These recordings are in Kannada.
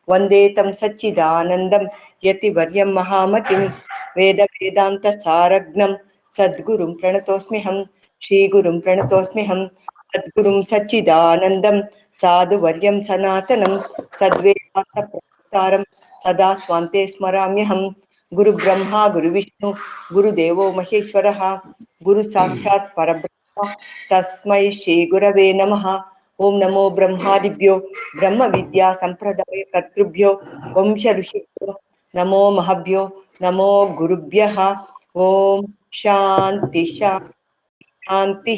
ವಂದೇ ತಂ ಸಚ್ಚಿದಾನಂದಂ ಯತಿವರ್ಯಂ ಮಹಾಮತಿಂ ವೇದ ವೇದಾಂತ ಸಾರಗ್ನಂ ಸದ್ಗುರುಂ ಪ್ರಣತೋಸ್ಮ್ಯಹಂ ಶ್ರೀಗುರುಂ ಪ್ರಣತೋಸ್ಮ್ಯಹಂ ಸದ್ಗುರುಂ ಸಚ್ಚಿದಾನಂದಂ ಸಾಧುವರ್ಯಂ ಸನಾತನಂ ಸದ್ವೇದಾಂತ ಪ್ರವಕ್ತಾರಂ ಸದಾ ಸ್ವಾಂತೆ ಸ್ಮರಾಮ್ಯಹಂ ಗುರು ಬ್ರಹ್ಮ ಗುರು ವಿಷ್ಣು ಗುರುದೇವೋ ಮಹೇಶ್ವರಃ ಗುರು ಸಾಕ್ಷಾತ್ ಪರಬ್ರಹ್ಮ ತಸ್ಮೈ ಶ್ರೀ ಗುರವೇ ನಮಃ. ಓಂ ನಮೋ ಬ್ರಹ್ಮಾದಿಭ್ಯೋ ಬ್ರಹ್ಮ ವಿದ್ಯಾ ಸಂಪ್ರದಾಯ ಕರ್ತೃಭ್ಯೋ ವಂಶ ಋಷಿಭ್ಯೋ ನಮೋ ಮಹಭ್ಯೋ ನಮೋ ಗುರುಭ್ಯಃ. ಓಂ ಶಾಂತಿ ಶಾಂತಿ.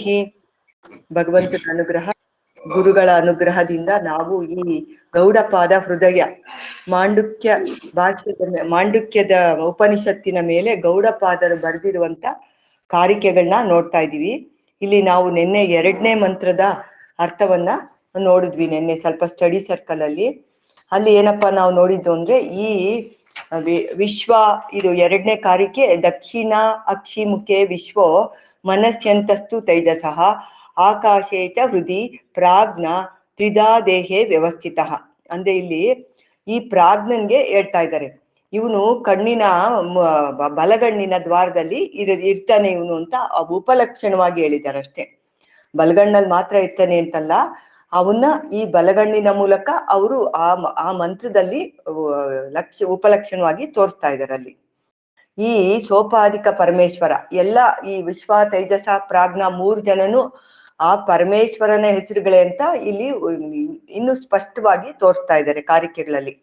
ಭಗವಂತನ ಅನುಗ್ರಹ, ಗುರುಗಳ ಅನುಗ್ರಹದಿಂದ ನಾವು ಈ ಗೌಡಪಾದ ಹೃದಯ ಮಾಂಡುಕ್ಯದ ಉಪನಿಷತ್ತಿನ ಮೇಲೆ ಗೌಡಪಾದರು ಬರೆದಿರುವಂತ ಕಾರಿಕೆಗಳನ್ನ ನೋಡ್ತಾ ಇದೀವಿ. ಇಲ್ಲಿ ನಾವು ನಿನ್ನೆ 2ನೇ ಮಂತ್ರದ ಅರ್ಥವನ್ನ ನೋಡಿದ್ವಿ. ನಿನ್ನೆ ಸ್ವಲ್ಪ ಸ್ಟಡಿ ಸರ್ಕಲ್ ಅಲ್ಲಿ ಏನಪ್ಪಾ ನಾವು ನೋಡಿದ್ದು ಅಂದ್ರೆ, ಈ ವಿಶ್ವ, ಇದು 2ನೇ ಕಾರಿಕೆ, ದಕ್ಷಿಣ ಅಕ್ಷಿಮುಖೆ ವಿಶ್ವೋ ಮನಸ್ಯಂತಸ್ತು ತೈಜಸಃ ಆಕಾಶೇ ಚ ಹೃದಿ ಪ್ರಾಜ್ಞ ತ್ರಿಧಾ ದೇಹೇ ವ್ಯವಸ್ಥಿತ. ಅಂದ್ರೆ ಇಲ್ಲಿ ಈ ಪ್ರಾಜ್ಞನ್ಗೆ ಹೇಳ್ತಾ ಇದ್ದಾರೆ, ಇವನು ಕಣ್ಣಿನ ಬಲಗಣ್ಣಿನ ದ್ವಾರದಲ್ಲಿ ಇರ್ತಾನೆ ಇವನು ಅಂತ ಉಪಲಕ್ಷಣವಾಗಿ ಹೇಳಿದ್ದಾರೆ ಅಷ್ಟೇ. ಬಲಗಣ್ಣಲ್ಲಿ ಮಾತ್ರ ಇರ್ತಾನೆ ಅಂತಲ್ಲ, ಅವನ್ನ ಈ ಬಲಗಣ್ಣಿನ ಮೂಲಕ ಅವರು ಆ ಮಂತ್ರದಲ್ಲಿ ಉಪಲಕ್ಷಣವಾಗಿ ತೋರಿಸ್ತಾ ಇದ್ದಾರೆ. ಅಲ್ಲಿ ಈ ಸೋಪಾಧಿಕ ಪರಮೇಶ್ವರ ಎಲ್ಲ ಈ ವಿಶ್ವ ತೈಜಸ ಪ್ರಾಜ್ಞ 3 ಜನನು ಆ ಪರಮೇಶ್ವರನ ಹೆಸರುಗಳೇ ಅಂತ ಇಲ್ಲಿ ಇನ್ನು ಸ್ಪಷ್ಟವಾಗಿ ತೋರಿಸ್ತಾ ಇದ್ದಾರೆ ಕಾರಿಕೆಗಳಲ್ಲಿ.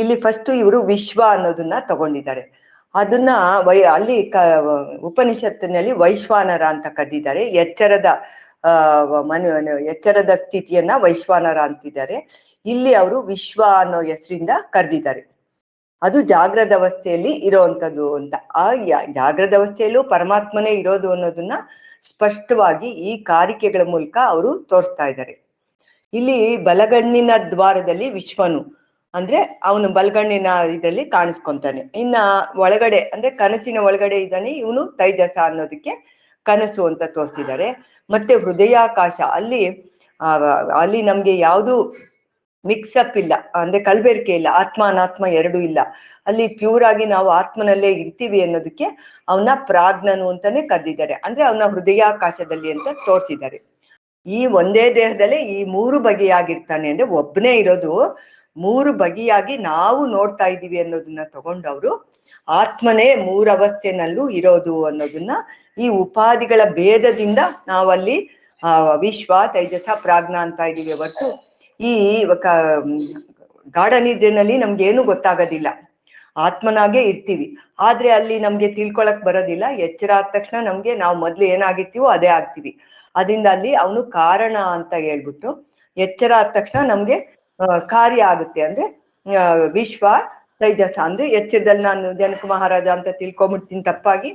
ಇಲ್ಲಿ ಫಸ್ಟ್ ಇವರು ವಿಶ್ವ ಅನ್ನೋದನ್ನ ತಗೊಂಡಿದ್ದಾರೆ. ಅದನ್ನ ಅಲ್ಲಿ ಉಪನಿಷತ್ತಿನಲ್ಲಿ ವೈಶ್ವಾನರ ಅಂತ ಕರೆದಿದ್ದಾರೆ. ಎಚ್ಚರದ ಸ್ಥಿತಿಯನ್ನ ವೈಶ್ವಾನರ ಅಂತಿದ್ದಾರೆ. ಇಲ್ಲಿ ಅವರು ವಿಶ್ವ ಅನ್ನೋ ಹೆಸರಿಂದ ಕರೆದಿದ್ದಾರೆ. ಅದು ಜಾಗ್ರದ ಅವಸ್ಥೆಯಲ್ಲಿ ಇರೋವಂಥದ್ದು ಅಂತ. ಆ ಜಾಗ್ರದ ಅವಸ್ಥೆಯಲ್ಲೂ ಪರಮಾತ್ಮನೇ ಇರೋದು ಅನ್ನೋದನ್ನ ಸ್ಪಷ್ಟವಾಗಿ ಈ ಕಾರಿಕೆಗಳ ಮೂಲಕ ಅವರು ತೋರಿಸ್ತಾ ಇದ್ದಾರೆ. ಇಲ್ಲಿ ಬಲಗಣ್ಣಿನ ದ್ವಾರದಲ್ಲಿ ವಿಶ್ವನು ಅಂದ್ರೆ ಅವನು ಬಲಗಣ್ಣಿನ ಇದರಲ್ಲಿ ಕಾಣಿಸ್ಕೊಂತಾನೆ. ಇನ್ನ ಒಳಗಡೆ ಅಂದ್ರೆ ಕನಸಿನ ಒಳಗಡೆ ಇದ್ದಾನೆ ಇವನು ತೈಜಸ ಅನ್ನೋದಕ್ಕೆ ಕನಸು ಅಂತ ತೋರಿಸಿದ್ದಾರೆ. ಮತ್ತೆ ಹೃದಯಾಕಾಶ, ಅಲ್ಲಿ ನಮ್ಗೆ ಯಾವುದು ಮಿಕ್ಸಪ್ ಇಲ್ಲ, ಅಂದ್ರೆ ಕಲಬೆರಕೆ ಇಲ್ಲ, ಆತ್ಮ ಅನಾತ್ಮ ಎರಡೂ ಇಲ್ಲ. ಅಲ್ಲಿ ಪ್ಯೂರ್ ಆಗಿ ನಾವು ಆತ್ಮನಲ್ಲೇ ಇರ್ತೀವಿ ಅನ್ನೋದಕ್ಕೆ ಅವನ ಪ್ರಾಜ್ಞನು ಅಂತಾನೆ ಕರೆದಿದ್ದಾರೆ. ಅಂದ್ರೆ ಅವನ ಹೃದಯಾಕಾಶದಲ್ಲಿ ಅಂತ ತೋರಿಸಿದ್ದಾರೆ. ಈ ಒಂದೇ ದೇಹದಲ್ಲೇ ಈ 3 ಬಗೆಯಾಗಿರ್ತಾನೆ, ಅಂದ್ರೆ ಒಬ್ಬನೇ ಇರೋದು 3 ಬಗೆಯಾಗಿ ನಾವು ನೋಡ್ತಾ ಇದ್ದೀವಿ ಅನ್ನೋದನ್ನ ತಗೊಂಡವರು ಆತ್ಮನೇ 3 ಅವಸ್ಥೆನಲ್ಲೂ ಇರೋದು ಅನ್ನೋದನ್ನ ಈ ಉಪಾಧಿಗಳ ಭೇದದಿಂದ ನಾವಲ್ಲಿ ವಿಶ್ವ ತೈಜಸ ಪ್ರಾಜ್ಞ ಅಂತ ಇದೀವಿ ಹೊರತು ಈ ಗಾಢ ನಿದ್ರೆನಲ್ಲಿ ನಮ್ಗೇನು ಗೊತ್ತಾಗೋದಿಲ್ಲ, ಆತ್ಮನಾಗೆ ಇರ್ತೀವಿ. ಆದ್ರೆ ಅಲ್ಲಿ ನಮ್ಗೆ ತಿಳ್ಕೊಳಕ್ ಬರೋದಿಲ್ಲ. ಎಚ್ಚರ ಆದ ತಕ್ಷಣ ನಮ್ಗೆ ನಾವು ಮೊದ್ಲು ಏನಾಗಿರ್ತೀವೋ ಅದೇ ಆಗ್ತೀವಿ. ಅದರಿಂದ ಅಲ್ಲಿ ಅವನು ಕಾರಣ ಅಂತ ಹೇಳ್ಬಿಟ್ಟು, ಎಚ್ಚರ ಆದ ತಕ್ಷಣ ನಮ್ಗೆ ಕಾರ್ಯ ಆಗುತ್ತೆ. ಅಂದ್ರೆ ವಿಶ್ವ ತೈಜಸ ಅಂದ್ರೆ ಎಚ್ಚರದಲ್ಲಿ ನಾನು ಜನಕ ಮಹಾರಾಜ ಅಂತ ತಿಳ್ಕೊಂಬಿಡ್ತೀನಿ ತಪ್ಪಾಗಿ,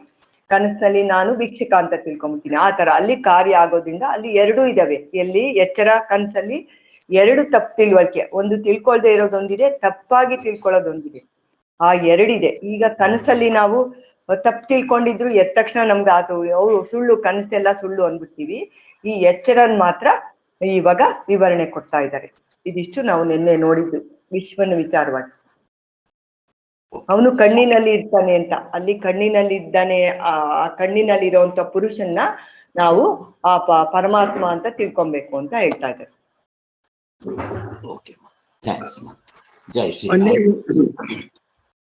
ಕನಸಿನಲ್ಲಿ ನಾನು ಭಿಕ್ಷುಕ ಅಂತ ತಿಳ್ಕೊಂಬಿಡ್ತೀನಿ. ಆ ತರ ಅಲ್ಲಿ ಕಾರ್ಯ ಆಗೋದ್ರಿಂದ ಅಲ್ಲಿ 2 ಇದಾವೆ. ಎಲ್ಲಿ ಎಚ್ಚರ ಕನಸಲ್ಲಿ 2 ತಪ್ಪು ತಿಳುವಳಿಕೆ, ಒಂದು ತಿಳ್ಕೊಳ್ದೆ ಇರೋದೊಂದಿದೆ, ತಪ್ಪಾಗಿ ತಿಳ್ಕೊಳ್ಳೋದೊಂದಿದೆ. ಆ 2 ಇದೆ. ಈಗ ಕನಸಲ್ಲಿ ನಾವು ತಪ್ಪು ತಿಳ್ಕೊಂಡಿದ್ರು ಎದ್ದ ತಕ್ಷಣ ನಮ್ಗೆ ಅದು ಅವ್ರು ಸುಳ್ಳು, ಕನಸೆಲ್ಲ ಸುಳ್ಳು ಅಂದ್ಬಿಡ್ತೀವಿ. ಈ ಎಚ್ಚರನ್ ಮಾತ್ರ ಇವಾಗ ವಿವರಣೆ ಕೊಡ್ತಾ ಇದ್ದಾರೆ. ಇದಿಷ್ಟು ನಾವು ನಿನ್ನೆ ನೋಡಿದ್ದು ವಿಶ್ವನ ವಿಚಾರವಾಗಿ. ಅವನು ಕಣ್ಣಿನಲ್ಲಿ ಇರ್ತಾನೆ ಅಂತ, ಅಲ್ಲಿ ಕಣ್ಣಿನಲ್ಲಿ ಇದ್ದಾನೆ. ಆ ಕಣ್ಣಿನಲ್ಲಿ ಇರುವಂತ ಪುರುಷನ್ನ ನಾವು ಆ ಪರಮಾತ್ಮ ಅಂತ ತಿಳ್ಕೊಬೇಕು ಅಂತ ಹೇಳ್ತಾ ಇದ್ದಾರೆ.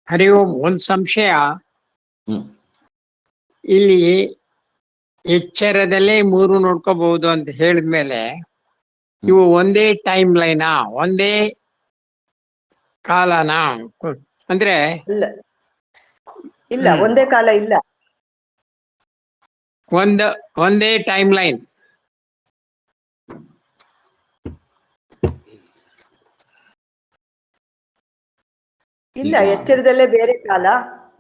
ಹರಿ ಓಂ. ಒಂದ್ ಸಂಶಯ, ಇಲ್ಲಿ ಎಚ್ಚರದಲ್ಲೇ 3 ನೋಡ್ಕೋಬಹುದು ಅಂತ ಹೇಳಿದ್ಮೇಲೆ ಇವು ಒಂದೇ ಟೈಮ್ ಲೈನಾ, ಒಂದೇ ಕಾಲನಾ? ಅಂದ್ರೆ ಇಲ್ಲ, ಒಂದೇ ಕಾಲ ಇಲ್ಲ, ಒಂದೇ ಟೈಮ್ ಲೈನ್. ಇಲ್ಲ, ಎಚ್ಚರದಲ್ಲೇ ಬೇರೆ ಕಾಲ,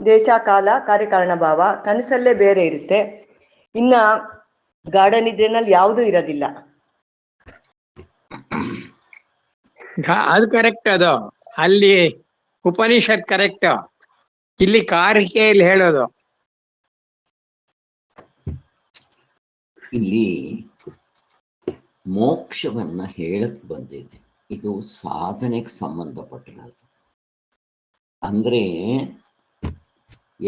ದೇಶ ಕಾಲ ಕಾರ್ಯಕಾರಣ ಭಾವ, ಕನಸಲ್ಲೇ ಬೇರೆ ಇರುತ್ತೆ. ಇನ್ನ ಗಾಢ ನಿದ್ರೆನಲ್ಲಿ ಯಾವುದೂ ಇರೋದಿಲ್ಲ. ಅದು ಕರೆಕ್ಟ್. ಅದು ಅಲ್ಲಿ ಉಪನಿಷತ್ ಕರೆಕ್ಟ್, ಇಲ್ಲಿ ಕಾರಿಕೆಯಲ್ಲಿ ಹೇಳೋದು. ಇಲ್ಲಿ ಮೋಕ್ಷವನ್ನ ಹೇಳಕ್ ಬಂದಿದೆ. ಇದು ಸಾಧನೆಗೆ ಸಂಬಂಧಪಟ್ಟಿರೋದು. ಅಂದ್ರೆ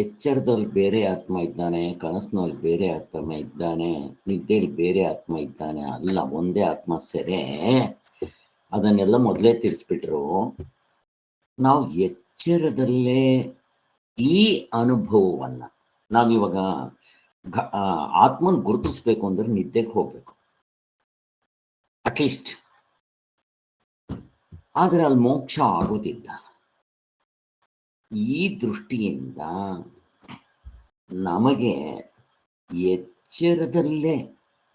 ಎಚ್ಚರದಲ್ಲಿ ಬೇರೆ ಆತ್ಮ ಇದ್ದಾನೆ, ಕನಸಿನಲ್ಲಿ ಬೇರೆ ಆತ್ಮ ಇದ್ದಾನೆ, ನಿದ್ದೆಯಲ್ಲಿ ಬೇರೆ ಆತ್ಮ ಇದ್ದಾನೆ, ಅಲ್ಲ ಒಂದೇ ಆತ್ಮ ಸೆರೆ. ಅದನ್ನೆಲ್ಲ ಮೊದಲೇ ತಿಳಿಸ್ಬಿಟ್ರು. ನಾವು ಎಚ್ಚರದಲ್ಲೇ ಈ ಅನುಭವವನ್ನ ನಾವಿವಾಗ ಆತ್ಮನ್ ಗುರುತಿಸ್ಬೇಕು ಅಂದ್ರೆ ನಿದ್ದೆಗೆ ಹೋಗ್ಬೇಕು ಅಟ್ಲೀಸ್ಟ್. ಆದರೆ ಅಲ್ಲಿ ಮೋಕ್ಷ ಆಗೋದಿಲ್ಲ. ಈ ದೃಷ್ಟಿಯಿಂದ ನಮಗೆ ಎಚ್ಚರದಲ್ಲೇ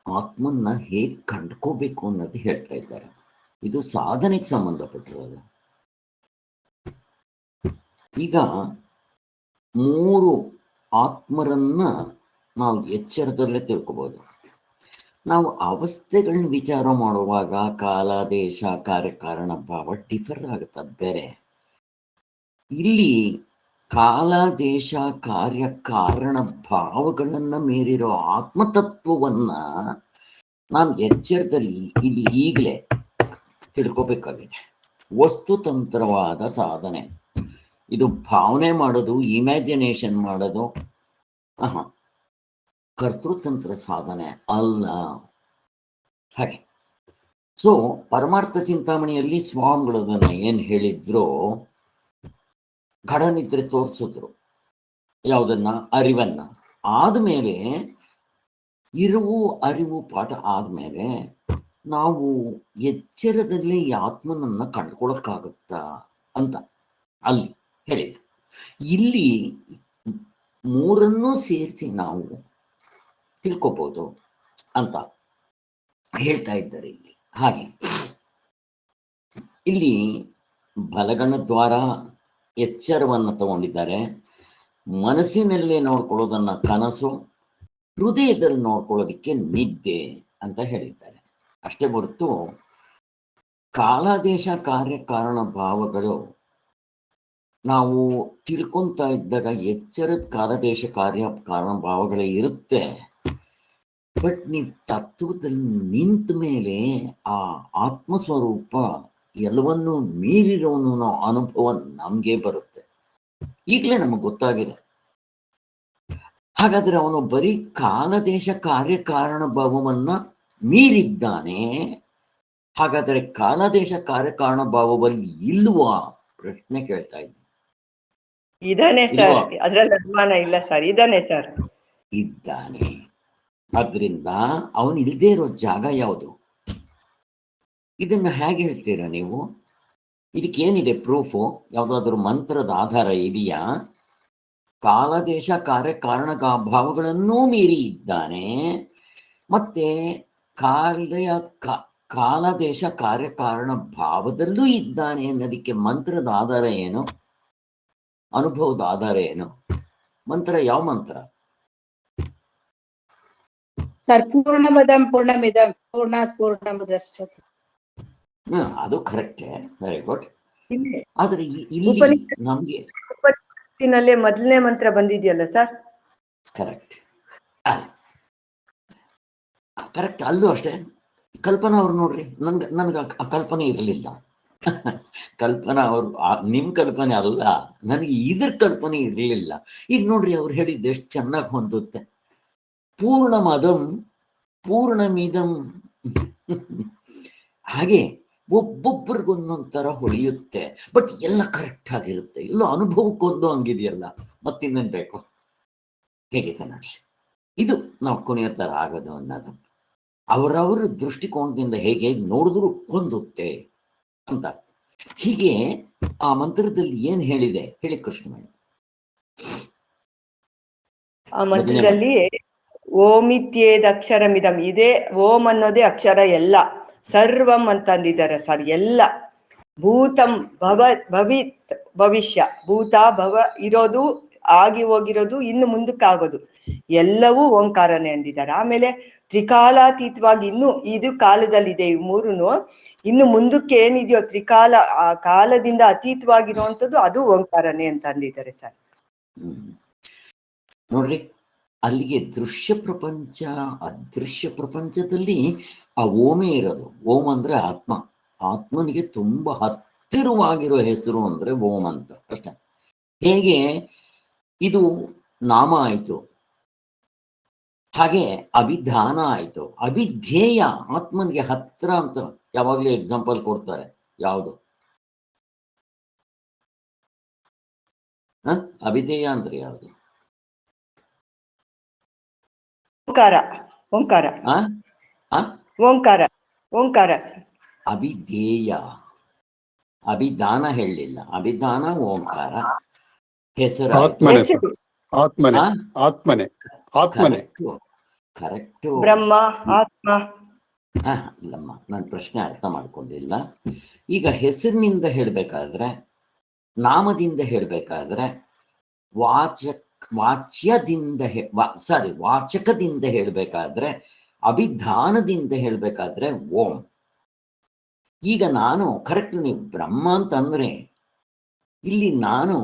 ಆತ್ಮನ್ನ ಹೇಗೆ ಕಂಡ್ಕೋಬೇಕು ಅನ್ನೋದು ಹೇಳ್ತಾ ಇದ್ದಾರೆ. ಇದು ಸಾಧನೆಗೆ ಸಂಬಂಧಪಟ್ಟಿರೋದು. ಈಗ 3 ಆತ್ಮರನ್ನ ನಾವು ಎಚ್ಚರದಲ್ಲೇ ತಿಳ್ಕೊಬಹುದು. ನಾವು ಅವಸ್ಥೆಗಳನ್ನ ವಿಚಾರ ಮಾಡುವಾಗ ಕಾಲ, ದೇಶ, ಕಾರ್ಯಕಾರಣ ಭಾವ ಡಿಫರ್ ಆಗುತ್ತೆ, ಅದು ಬೇರೆ. ಇಲ್ಲಿ ಕಾಲ, ದೇಶ, ಕಾರ್ಯ, ಕಾರಣ ಭಾವಗಳನ್ನ ಮೀರಿರೋ ಆತ್ಮತತ್ವವನ್ನ ನಾನು ಎಚ್ಚರದಲ್ಲಿ ಇಲ್ಲಿ ಈಗಲೇ ತಿಳ್ಕೊಬೇಕಾಗಿದೆ. ವಸ್ತುತಂತ್ರವಾದ ಸಾಧನೆ ಇದು. ಭಾವನೆ ಮಾಡೋದು, ಇಮ್ಯಾಜಿನೇಷನ್ ಮಾಡೋದು ಕರ್ತೃತಂತ್ರ ಸಾಧನೆ ಅಲ್ಲ. ಹಾಗೆ ಸೊ ಪರಮಾರ್ಥ ಚಿಂತಾಮಣಿಯಲ್ಲಿ ಸ್ವಾಮಿಗಳು ಅದನ್ನ ಏನ್ ಹೇಳಿದ್ರು, ಘಡನಿದ್ರೆ ತೋರಿಸಿದ್ರು. ಯಾವುದನ್ನ? ಅರಿವನ್ನ. ಆದ್ಮೇಲೆ ಅರಿವು ಪಾಠ ಆದ್ಮೇಲೆ ನಾವು ಎಚ್ಚರದಲ್ಲೇ ಈ ಆತ್ಮನನ್ನ ಕಂಡುಕೊಳ್ಳಕ್ಕಾಗುತ್ತಾ ಅಂತ ಅಲ್ಲಿ ಹೇಳಿದ್ರು. ಇಲ್ಲಿ 3 ಸೇರಿಸಿ ನಾವು ತಿಳ್ಕೊಬಹುದು ಅಂತ ಹೇಳ್ತಾ ಇದ್ದಾರೆ ಇಲ್ಲಿ. ಹಾಗೆ ಇಲ್ಲಿ ಬಲಗಣ ದ್ವಾರ ಎಚ್ಚರವನ್ನು ತಗೊಂಡಿದ್ದಾರೆ. ಮನಸ್ಸಿನಲ್ಲೇ ನೋಡ್ಕೊಳ್ಳೋದನ್ನ ಕನಸು, ಹೃದಯದಲ್ಲಿ ನೋಡ್ಕೊಳ್ಳೋದಕ್ಕೆ ನಿದ್ದೆ ಅಂತ ಹೇಳಿದ್ದಾರೆ. ಅಷ್ಟೇ ಹೊರತು ಕಾಲದೇಶ ಕಾರ್ಯ ಕಾರಣ ಭಾವಗಳು ನಾವು ತಿಳ್ಕೊಂತ ಇದ್ದಾಗ ಎಚ್ಚರದ ಕಾಲದೇಶ ಕಾರ್ಯ ಕಾರಣ ಭಾವಗಳೇ ಇರುತ್ತೆ. ಬಟ್ ನೀವು ತತ್ವದಲ್ಲಿ ನಿಂತ ಮೇಲೆ ಆ ಆತ್ಮಸ್ವರೂಪ ಎಲ್ಲವನ್ನೂ ಮೀರಿರೋನು ಅನುಭವ ನಮ್ಗೆ ಬರುತ್ತೆ. ಈಗಲೇ ನಮಗೆ ಗೊತ್ತಾಗಿದೆ. ಹಾಗಾದ್ರೆ ಅವನು ಬರೀ ಕಾಲದೇಶ ಕಾರ್ಯ ಕಾರಣ ಭಾವವನ್ನ ಮೀರಿದ್ದಾನೆ. ಹಾಗಾದ್ರೆ ಕಾಲದೇಶ ಕಾರ್ಯ ಕಾರಣ ಭಾವದಲ್ಲಿ ಇಲ್ವಾ ಪ್ರಶ್ನೆ ಕೇಳ್ತಾ ಇದ್ದೀನಿ. ಇದಾನೆ ಸರ್, ಅದ್ರಲ್ಲಿ ಅನುಮಾನ ಇಲ್ಲ ಸರ್, ಇದಾನೆ ಸರ್, ಇದ್ದಾನೆ. ಆದ್ರಿಂದ ಅವನು ಇಲ್ಲದೆ ಇರೋ ಜಾಗ ಯಾವುದು? ಇದನ್ನ ಹೇಗೆ ಹೇಳ್ತೀರಾ ನೀವು? ಇದಕ್ಕೇನಿದೆ ಪ್ರೂಫು? ಯಾವುದಾದ್ರೂ ಮಂತ್ರದ ಆಧಾರ ಇದೆಯಾ? ಕಾಲದೇಶ ಕಾರ್ಯ ಕಾರಣ ಭಾವಗಳನ್ನೂ ಮೀರಿ ಇದ್ದಾನೆ, ಮತ್ತೆ ಕಾಲದೇಶ ಕಾರ್ಯ ಕಾರಣ ಭಾವದಲ್ಲೂ ಇದ್ದಾನೆ ಅನ್ನೋದಕ್ಕೆ ಮಂತ್ರದ ಆಧಾರ ಏನು? ಅನುಭವದ ಆಧಾರ ಏನು? ಮಂತ್ರ ಯಾವ ಮಂತ್ರ? ಪೂರ್ಣಮದಂ ಪೂರ್ಣಮಿದಂ ಪೂರ್ಣಾತ್ ಪೂರ್ಣಮುದಚ್ಯತೆ. ಅದು ಕರೆಕ್ಟ್, ವೆರಿ ಗುಡ್. ಆದ್ರೆ ಇಲ್ಲಿ ನಮ್ಗೆ ಉಪನಿಷತ್ತಿನಲ್ಲೇ ಮೊದಲನೇ ಮಂತ್ರ ಬಂದಿದೆಯಲ್ಲ ಸರ್? Correct, correct. ಅಲ್ಲೂ ಅಷ್ಟೇ. ಕಲ್ಪನಾ ಅವ್ರು ನೋಡ್ರಿ, ನನ್ಗೆ ಆ ಕಲ್ಪನೆ ಇರಲಿಲ್ಲ. ಕಲ್ಪನಾ ಅವ್ರು ನಿಮ್ ಕಲ್ಪನೆ ಅಲ್ಲ, ನನಗೆ ಇದ್ರ ಕಲ್ಪನೆ ಇರಲಿಲ್ಲ. ಈಗ ನೋಡ್ರಿ ಅವ್ರು ಹೇಳಿದ್ದು ಎಷ್ಟು ಚೆನ್ನಾಗಿ ಹೊಂದುತ್ತೆ. ಪೂರ್ಣಮದಂ ಪೂರ್ಣಮಿದಂ. ಹಾಗೆ ಒಬ್ಬೊಬ್ಬರಿಗೊಂದೊಂದ್ ತರ ಹೊಳೆಯುತ್ತೆ, ಬಟ್ ಎಲ್ಲ ಕರೆಕ್ಟ್ ಆಗಿರುತ್ತೆ. ಎಲ್ಲ ಅನುಭವಕ್ಕೊಂದು ಹಂಗಿದೆಯಲ್ಲ, ಮತ್ತಿನ್ನೇನ್ ಬೇಕು? ಹೇಗಿದೆ ನೋಡ್ರಿ, ಇದು ನಾವು ಕುಣಿಯೋ ತರ ಆಗೋದು ಅನ್ನೋದು. ಅವರವರ ದೃಷ್ಟಿಕೋನದಿಂದ ಹೇಗೆ ನೋಡಿದ್ರು ಹೊಂದುತ್ತೆ ಅಂತ. ಹೀಗೆ ಆ ಮಂತ್ರದಲ್ಲಿ ಏನ್ ಹೇಳಿದೆ ಹೇಳಿ ಕೃಷ್ಣ. ಆ ಮಂತ್ರದಲ್ಲಿ ಓಮಿತ್ಯೇದ ಅಕ್ಷರಮಿದಂ ಇದೆ. ಓಂ ಅನ್ನೋದೇ ಅಕ್ಷರ, ಎಲ್ಲ ಸರ್ವಂ ಅಂತಂದಿದ್ದಾರೆ ಸರ್. ಎಲ್ಲ ಭೂತಂ ಭವಿತ್ ಭವಿಷ್ಯ, ಭೂತ ಭವ ಇರೋದು, ಆಗಿ ಹೋಗಿರೋದು, ಇನ್ನು ಮುಂದಕ್ಕಾಗೋದು ಎಲ್ಲವೂ ಓಂಕಾರನೇ ಅಂದಿದ್ದಾರೆ. ಆಮೇಲೆ ತ್ರಿಕಾಲಾತೀತವಾಗಿ ಇನ್ನು ಇದು ಕಾಲದಲ್ಲಿದೆ, ಇವು 3 ಇನ್ನು ಮುಂದಕ್ಕೆ ಏನಿದೆಯೋ ತ್ರಿಕಾಲ, ಆ ಕಾಲದಿಂದ ಅತೀತವಾಗಿರುವಂಥದ್ದು ಅದು ಓಂಕಾರನೇ ಅಂತ ಅಂದಿದ್ದಾರೆ ಸರ್. ನೋಡ್ರಿ, ಅಲ್ಲಿಗೆ ದೃಶ್ಯ ಪ್ರಪಂಚ ಅದೃಶ್ಯ ಪ್ರಪಂಚದಲ್ಲಿ ಆ ಓಮೇ ಇರೋದು. ಓಂ ಅಂದ್ರೆ ಆತ್ಮ, ಆತ್ಮನಿಗೆ ತುಂಬಾ ಹತ್ತಿರವಾಗಿರೋ ಹೆಸರು ಅಂದ್ರೆ ಓಂ ಅಂತ ಅಷ್ಟೇ. ಹೇಗೆ ಇದು ನಾಮ ಆಯ್ತು, ಹಾಗೆ ಅಭಿಧಾನ ಆಯ್ತು. ಅಭಿಧೇಯ ಆತ್ಮನಿಗೆ ಹತ್ತಿರ ಅಂತ ಯಾವಾಗ್ಲೂ ಎಕ್ಸಾಂಪಲ್ ಕೊಡ್ತಾರೆ. ಯಾವುದು? ಅಭಿಧೇಯ ಅಂದ್ರೆ ಯಾವುದು? ಓಂಕಾರ. ಓಂಕಾರ. ಓಂಕಾರ. ಓಂಕಾರ. ಅಭಿಧೇಯ. ಅಭಿಧಾನ ಹೇಳಲಿಲ್ಲ. ಅಭಿಧಾನ ಓಂಕಾರ. ಹೆಸರು ಆತ್ಮನೆ. ಆತ್ಮನೆ. ಆತ್ಮನೆ. ಕರೆಕ್ಟು. ಬ್ರಹ್ಮ, ಆತ್ಮ. ಇಲ್ಲಮ್ಮ, ನನ್ನ ಪ್ರಶ್ನೆ ಅರ್ಥ ಮಾಡ್ಕೊಂಡಿಲ್ಲ. ಈಗ ಹೆಸರಿನಿಂದ ಹೇಳ್ಬೇಕಾದ್ರೆ, ನಾಮದಿಂದ ಹೇಳ್ಬೇಕಾದ್ರೆ, ವಾಚಕದಿಂದ ಹೇಳ್ಬೇಕಾದ್ರೆ, ಅಭಿಧಾನದಿಂದ ಹೇಳ್ಬೇಕಾದ್ರೆ ಓಂ. ಈಗ ನಾನು ಕರೆಕ್ಟ್, ನೀವು ಬ್ರಹ್ಮ ಅಂತಂದ್ರೆ ಇಲ್ಲಿ ನಾನು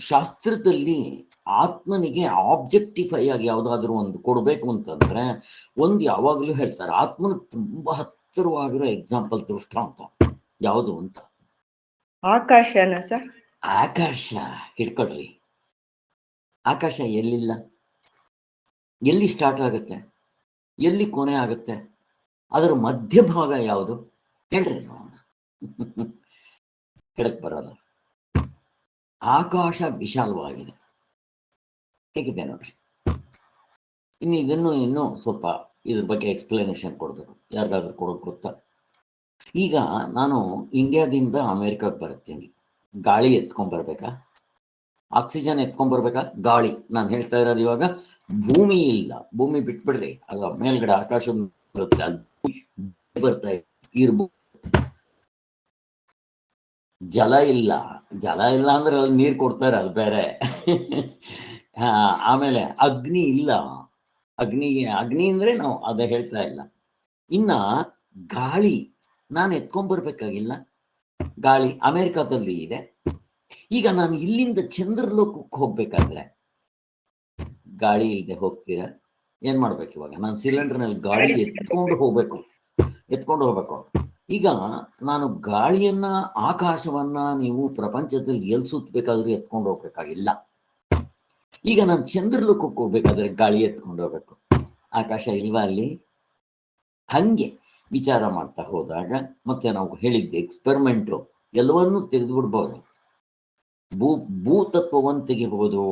ಶಾಸ್ತ್ರದಲ್ಲಿ ಆತ್ಮನಿಗೆ ಆಬ್ಜೆಕ್ಟಿಫೈ ಆಗಿ ಯಾವುದಾದ್ರೂ ಒಂದು ಕೊಡ್ಬೇಕು ಅಂತಂದ್ರೆ ಒಂದು ಯಾವಾಗಲೂ ಹೇಳ್ತಾರೆ, ಆತ್ಮನ ತುಂಬಾ ಹತ್ತಿರವಾಗಿರೋ ಎಕ್ಸಾಂಪಲ್ ದೃಷ್ಟಾಂತ ಯಾವುದು ಅಂತ? ಆಕಾಶನ ಸರ್. ಆಕಾಶ ಹಿಡ್ಕೊಳ್ರಿ. ಆಕಾಶ ಎಲ್ಲಿಲ್ಲ, ಎಲ್ಲಿ ಸ್ಟಾರ್ಟ್ ಆಗುತ್ತೆ, ಎಲ್ಲಿ ಕೊನೆ ಆಗುತ್ತೆ, ಅದರ ಮಧ್ಯಭಾಗ ಯಾವುದು ಹೇಳ್ರಿ ನೋಡೋಣ. ಹೇಳಕ್ ಬರೋಲ್ಲ. ಆಕಾಶ ವಿಶಾಲವಾಗಿದೆ, ಹೇಗಿದೆ ನೋಡ್ರಿ. ಇನ್ನೂ ಸ್ವಲ್ಪ ಇದ್ರ ಬಗ್ಗೆ ಎಕ್ಸ್ಪ್ಲನೇಷನ್ ಕೊಡ್ಬೇಕು. ಯಾರಿಗಾದ್ರೂ ಕೊಡೋಕೆ ಗೊತ್ತಾ? ಈಗ ನಾನು ಇಂಡಿಯಾದಿಂದ ಅಮೇರಿಕಾಗೆ ಬರ್ತೀನಿ, ಗಾಳಿ ಎತ್ಕೊಂಡ್ಬರ್ಬೇಕಾ, ಆಕ್ಸಿಜನ್ ಎತ್ಕೊಂಡ್ಬರ್ಬೇಕಾ? ಗಾಳಿ. ನಾನು ಹೇಳ್ತಾ ಇರೋದು ಇವಾಗ ಭೂಮಿ ಇಲ್ಲ, ಭೂಮಿ ಬಿಟ್ಬಿಡ್ರಿ, ಅಲ್ಲ ಮೇಲ್ಗಡೆ ಆಕಾಶ ಬರುತ್ತೆ, ಬರ್ತಾ ಇರ್ಬೋದು. ಜಲ ಇಲ್ಲ, ಜಲ ಇಲ್ಲ ಅಂದ್ರೆ ಅಲ್ಲಿ ನೀರು ಕೊಡ್ತಾರೆ, ಅದು ಬೇರೆ. ಆಮೇಲೆ ಅಗ್ನಿ ಇಲ್ಲ, ಅಗ್ನಿ ಅಂದ್ರೆ ನಾವು ಅದೇ ಹೇಳ್ತಾ ಇಲ್ಲ. ಇನ್ನ ಗಾಳಿ ನಾನು ಎತ್ಕೊಂಡ್ಬರ್ಬೇಕಾಗಿಲ್ಲ, ಗಾಳಿ ಅಮೆರಿಕಾದಲ್ಲಿ ಇದೆ. ಈಗ ನಾನು ಇಲ್ಲಿಂದ ಚಂದ್ರಲೋಕಕ್ಕೆ ಹೋಗ್ಬೇಕಾದ್ರೆ ಗಾಳಿ ಇಲ್ಲದೆ ಹೋಗ್ತೀರಾ? ಏನ್ ಮಾಡ್ಬೇಕು ಇವಾಗ? ನಾನು ಸಿಲಿಂಡರ್ನಲ್ಲಿ ಗಾಳಿ ಎತ್ಕೊಂಡು ಹೋಗ್ಬೇಕು. ಈಗ ನಾನು ಗಾಳಿಯನ್ನ, ಆಕಾಶವನ್ನ ನೀವು ಪ್ರಪಂಚದಲ್ಲಿ ಎಲ್ಲಿ ಸುತ್ತಬೇಕಾದ್ರೂ ಎತ್ಕೊಂಡು ಹೋಗ್ಬೇಕಾಗಿಲ್ಲ. ಈಗ ನಾನು ಚಂದ್ರಲೋಕಕ್ಕೆ ಹೋಗ್ಬೇಕಾದ್ರೆ ಗಾಳಿ ಎತ್ಕೊಂಡು ಹೋಗ್ಬೇಕು, ಆಕಾಶ ಇಲ್ವಾ ಅಲ್ಲಿ? ಹಂಗೆ ವಿಚಾರ ಮಾಡ್ತಾ ಹೋದಾಗ ಮತ್ತೆ ನಾವು ಹೇಳಿದ್ದೆ ಎಕ್ಸ್ಪೆರಿಮೆಂಟು ಎಲ್ಲವನ್ನೂ ತೆಗೆದುಬಿಡ್ಬೋದು. ಭೂತತ್ವವನ್ನು ತೆಗಿಬಹುದು,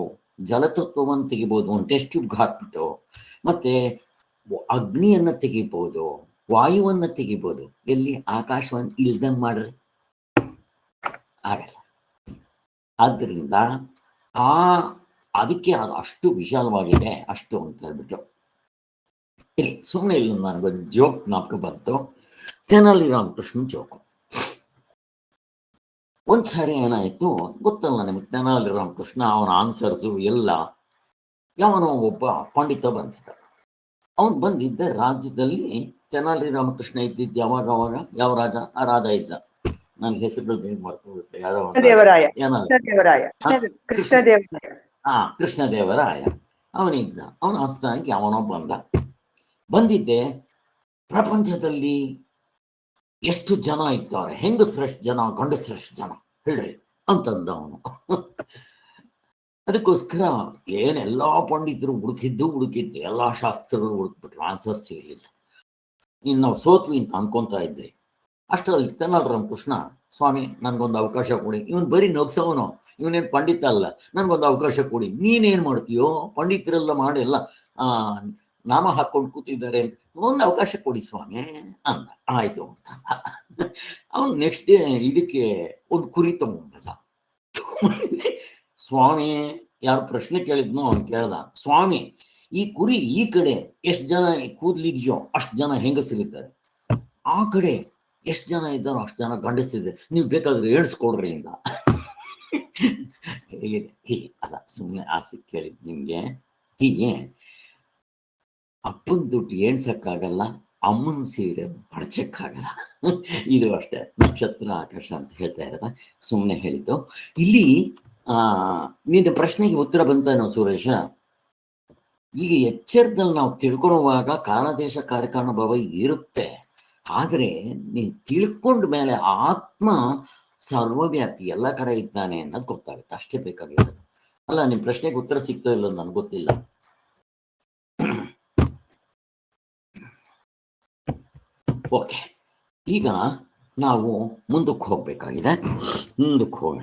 ಜಲತತ್ವವನ್ನು ತೆಗಿಬಹುದು, ಒಂದು ಟೆಸ್ಟ್ ಟ್ಯೂಬ್ ಹಾಕ್ಬಿಟ್ಟು. ಮತ್ತೆ ಅಗ್ನಿಯನ್ನ ತೆಗಿಬಹುದು, ವಾಯುವನ್ನ ತೆಗಿಬಹುದು. ಎಲ್ಲಿ? ಆಕಾಶವನ್ನು ಇಲ್ದಂಗೆ ಮಾಡ್ರಿ, ಆಗಲ್ಲ. ಆದ್ದರಿಂದ ಅದಕ್ಕೆ ಅದು ಅಷ್ಟು ವಿಶಾಲವಾಗಿದೆ, ಅಷ್ಟು ಅಂತ ಹೇಳ್ಬಿಟ್ಟು. ಇಲ್ಲಿ ಸುಮ್ಮನೆ ಇಲ್ಲ, ನನಗೊಂದು ಜೋಕ್ ನಾಲ್ಕು ಬಂತು, ತೆನಾಲಿ ರಾಮಕೃಷ್ಣ ಜೋಕು. ಒಂದ್ಸಾರಿ ಏನಾಯ್ತು ಗೊತ್ತಲ್ಲ ನಿಮಗೆ, ತೆನಾಲಿ ರಾಮಕೃಷ್ಣ ಅವನ ಆನ್ಸರ್ಸು ಎಲ್ಲ. ಯಾವನೋ ಒಬ್ಬ ಪಂಡಿತ ಬಂದಿದ್ದ. ಅವನು ಬಂದಿದ್ದ ರಾಜ್ಯದಲ್ಲಿ ತೆನಾಲಿ ರಾಮಕೃಷ್ಣ ಇದ್ದಿದ್ದು ಯಾವಾಗ ಯಾವ ರಾಜ? ಆ ರಾಜ ಇದ್ದ, ನನ್ಗೆ ಹೆಸರುಗಳು ಬೇಗ ಮಾಡ್ಕೊಳುತ್ತೆ, ಯಾರೋ ಕೃಷ್ಣದೇವರಾಯ ಅವನಿದ್ದ. ಅವನ ಆಸ್ಥಾನಕ್ಕೆ ಯಾವನೋ ಬಂದಿದ್ದೆ. ಪ್ರಪಂಚದಲ್ಲಿ ಎಷ್ಟು ಜನ ಇದ್ದಾರೆ, ಹೆಂಗಸರಷ್ಟು ಜನ, ಗಂಡಸರಷ್ಟು ಜನ ಹೇಳ್ರಿ ಅಂತಂದ ಅವನು. ಅದಕ್ಕೋಸ್ಕರ ಏನೆಲ್ಲಾ ಪಂಡಿತರು ಹುಡುಕಿದ್ದು ಎಲ್ಲಾ ಶಾಸ್ತ್ರಗಳು ಹುಡುಕ್ಬಿಟ್ರು, ಆನ್ಸರ್ ಸಿಗಲಿಲ್ಲ. ಇನ್ನು ನಾವು ಸೋತ್ವಿ ಅಂತ ಅನ್ಕೊಂತಾ ಇದ್ರಿ. ಅಷ್ಟರಲ್ಲಿ ತೆನಾಲಿ ರಾಮಕೃಷ್ಣ, ಸ್ವಾಮಿ ನನ್ಗೊಂದು ಅವಕಾಶ ಕೊಡಿ. ಇವನ್ ಬರೀ ನಗ್ಸವನು, ಇವನೇನ್ ಪಂಡಿತ ಅಲ್ಲ, ನನ್ಗೊಂದು ಅವಕಾಶ ಕೊಡಿ. ನೀನೇನ್ ಮಾಡ್ತೀಯೋ, ಪಂಡಿತರೆಲ್ಲ ಮಾಡಿ ಎಲ್ಲ ನಾಮ ಹಾಕೊಂಡು ಕೂತಿದ್ದಾರೆ, ಒಂದು ಅವಕಾಶ ಕೊಡಿ ಸ್ವಾಮಿ ಅಂದ. ಆಯ್ತು ಅಂತ ಅವನು ನೆಕ್ಸ್ಟ್ ಡೇ ಇದಕ್ಕೆ ಒಂದು ಕುರಿ ತಗೊಂಡ. ಸ್ವಾಮಿ ಯಾರು ಪ್ರಶ್ನೆ ಕೇಳಿದ್ನೋ ಅವ್ನು ಕೇಳ್ದ, ಸ್ವಾಮಿ ಈ ಕುರಿ ಈ ಕಡೆ ಎಷ್ಟು ಜನ ಕೂದ್ಲಿದ್ಯೋ ಅಷ್ಟು ಜನ ಹೆಂಗಸರಿದ್ದಾರೆ, ಆ ಕಡೆ ಎಷ್ಟು ಜನ ಇದ್ದಾರೋ ಅಷ್ಟು ಜನ ಗಂಡಸಿದ್ದಾರೆ, ನೀವು ಬೇಕಾದ್ರೆ ಏಳ್ಸ್ಕೊಡ್ರಿ ಇಂದ. ಹೀಗೆ ಅಲ್ಲ, ಸುಮ್ಮನೆ ಆಸೆ ಕೇಳಿದ್ ನಿಮ್ಗೆ. ಹೀಗೆ ಅಪ್ಪನ ದುಡ್ಡು ಎಣ್ಸಕ್ಕಾಗಲ್ಲ, ಅಮ್ಮನ ಸೀರೆ ಬಡ್ಚಕ್ಕಾಗಲ್ಲ. ಇದು ಅಷ್ಟೇ, ನಕ್ಷತ್ರ ಆಕಾಶ ಅಂತ ಹೇಳ್ತಾ ಇರೋದ, ಸುಮ್ಮನೆ ಹೇಳಿದ್ದು. ಇಲ್ಲಿ ನಿನ್ನ ಪ್ರಶ್ನೆಗೆ ಉತ್ತರ ಬಂತಾನೋ ಸುರೇಶ? ಈಗ ಎಚ್ಚರದಲ್ಲಿ ನಾವು ತಿಳ್ಕೊಳ್ಳುವಾಗ ಕಾಲದೇಶ ಕಾರ್ಯಕಾರಣ ಭಾವ ಇರುತ್ತೆ. ಆದರೆ ನೀನು ತಿಳ್ಕೊಂಡ ಮೇಲೆ ಆತ್ಮ ಸರ್ವವ್ಯಾಪಿ ಎಲ್ಲ ಕಡೆ ಇದ್ದಾನೆ ಅನ್ನೋದು ಗೊತ್ತಾಗುತ್ತೆ. ಅಷ್ಟೇ ಬೇಕಾಗಿರೋದು. ಅಲ್ಲ, ನಿಮ್ಮ ಪ್ರಶ್ನೆಗೆ ಉತ್ತರ ಸಿಗ್ತೋ ಇಲ್ಲ ನನಗೆ ಗೊತ್ತಿಲ್ಲ. ಓಕೆ, ಈಗ ನಾವು ಮುಂದಕ್ಕೆ ಹೋಗ್ಬೇಕಾಗಿದೆ. ಮುಂದಕ್ಕೆ ಹೋಗೋಣ.